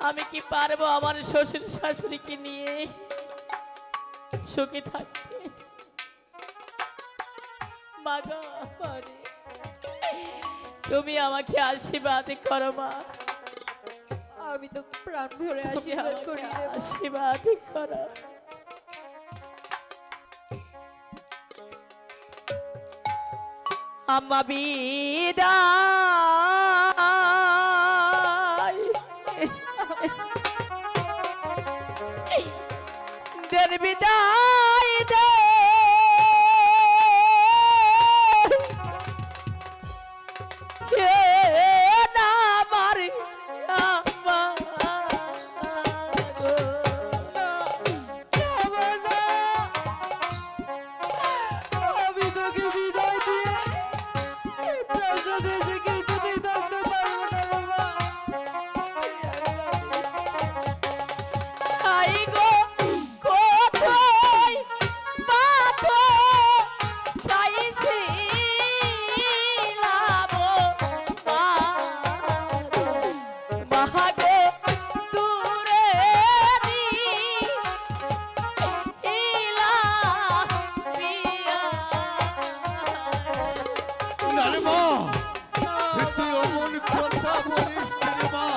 আমি কি পারবো আমার শ্বশুর শাশুড়িকে নিয়ে সুখে থাকতে? মা গো, তুমি আমাকে আশীর্বাদ করো মা। আমি তো প্রাণ ভরে আশীর্বাদ করি, আশীর্বাদ করো। আম্মা বিদায় দের বিদায় দে না আমার আম্মা গো। আমি তোকে বিদায় দিয়ে প্রাসাদে এসে কিছুতেই থাকতে পারবো না বাবা। আই গো কোথায় মাথা খাইছিলাম মা গো, মা গো দূরে দিলা পিয়া। নারে মা, তুই অমন কথা বলিস রে মা।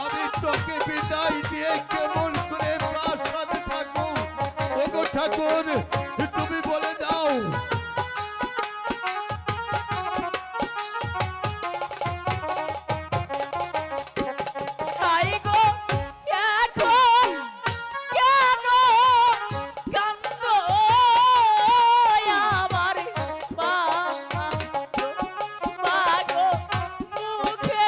আমি তোকে বিদায় দিয়ে কেমন করে প্রাসাদে থাকবো? ওগো ঠাকুর, তুমি বলে দাও। আই গো এখন কেন কান্দো আমার মা গো, মুখে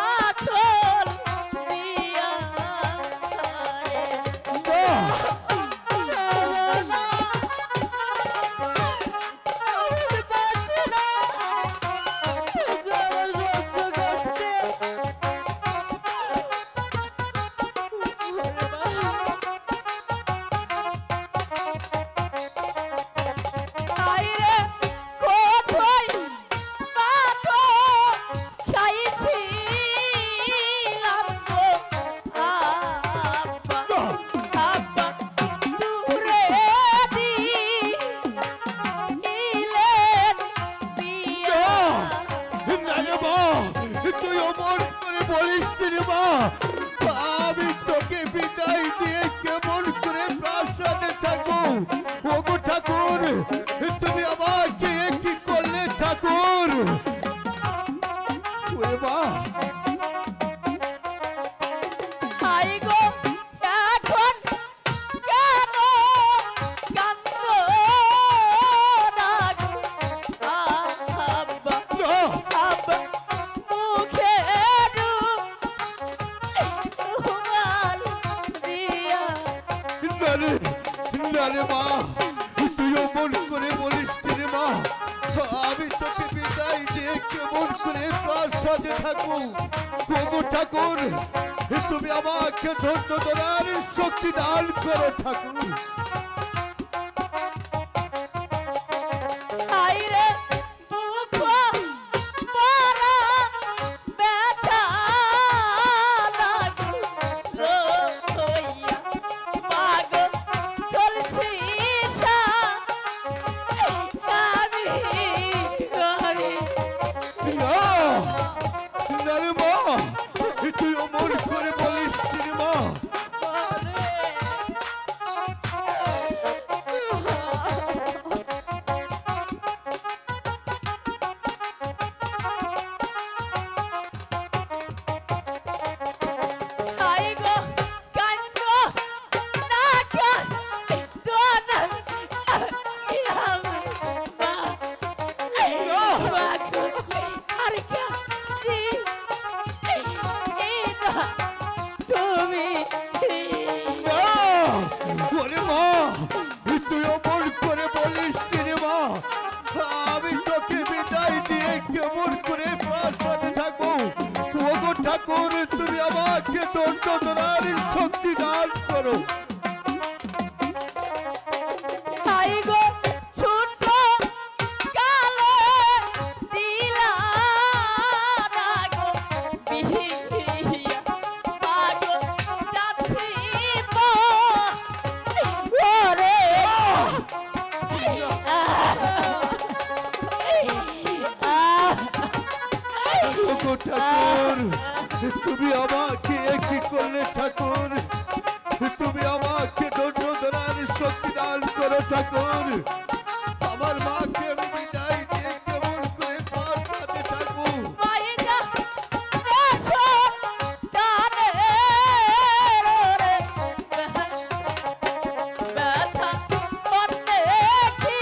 আঁচল দিয়া আমি পারছি না জ্বালা সহ্য করতে। আইরে কোথায় মাথা খাইছিলাম গো আব্বা, আব্বা দূরে দিলেন পিয়া। নারে মা, তুই অমন করে বলিস রে মা। আমি তোকে বিদায় দিয়ে কেমন করে প্রাসাদে থাকবো? ওগো ঠাকুর, তুমি আমাকে কি করলে ঠাকুর? ওরে মা, আই গো এখন কেন কান্দো না গো আব্বা, না, আব্বা মুখে রুমাল দিয়া। নারে নারে মা, তুই অমন করে বলিস রে মা। আমি তোকে বিদায় দিয়ে কেমন করে প্রাসাদে থাকবো? ওগো ঠাকুর, তুমি আমাকে ধৈর্য ধরার শক্তি দান করো ঠাকুর। আইরে বুক মারা ব্যথা লাগলো লইয়া মা গো চলছি আমি ঘরে। না, নারে মা, তুই অমন করে বলিস রে মা। আই গো কান্দো না কান্দো না মা গো আর কাঁদি তুমি। না, ওরে মা, তুই অমন করে বলিস রে মা। আমি তোকে বিদায় দিয়ে কেমন করে প্রাসাদে থাকবো? ওগো ঠাকুর, তুমি আমাকে ধৈর্য ধরার শক্তি দান করো। আই গো ছোট কালে দিলা না গো ঠাকুর তুমি আমাকে কি করলে ঠাকুর তুমি আমাকে ধৈর্য ধরার শক্তি দান করো ঠাকুর আমার মাকে আমি বিদায় দিয়ে কেমন করে পার সাথে থাকবো মাইয়া রেশো টানে রে ব্যথা করতে কি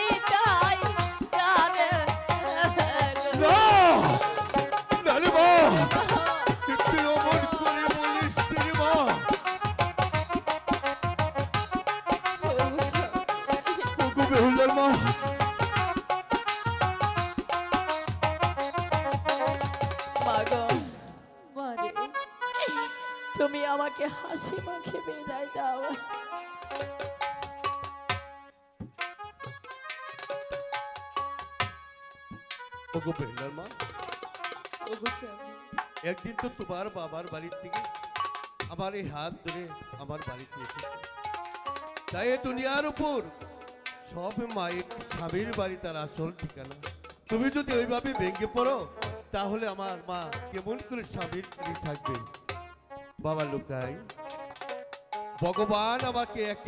এটাই জানে না না রে মা তুই অমন করে বলিস রে মা ওগো বেহুলার মা মাগো মারে তুমি আমাকে হাসি মুখে বিদায় দাও ওগো বেহুলার মা ওগো স্বামী, একদিন তো তোমার বাবার বাড়ির থেকে আমার এই হাত ধরে আমার বাড়িতে এসেছে তাই এই দুনিয়ার উপর সব মায়ের স্বামীর বাড়ি তার আসল ঠিকানা তুমি যদি ওইভাবে ভেঙে পড়ো তাহলে আমার মা কেমন করে স্বামীর থাকবে বাবা লুকাই ভগবান আমাকে এক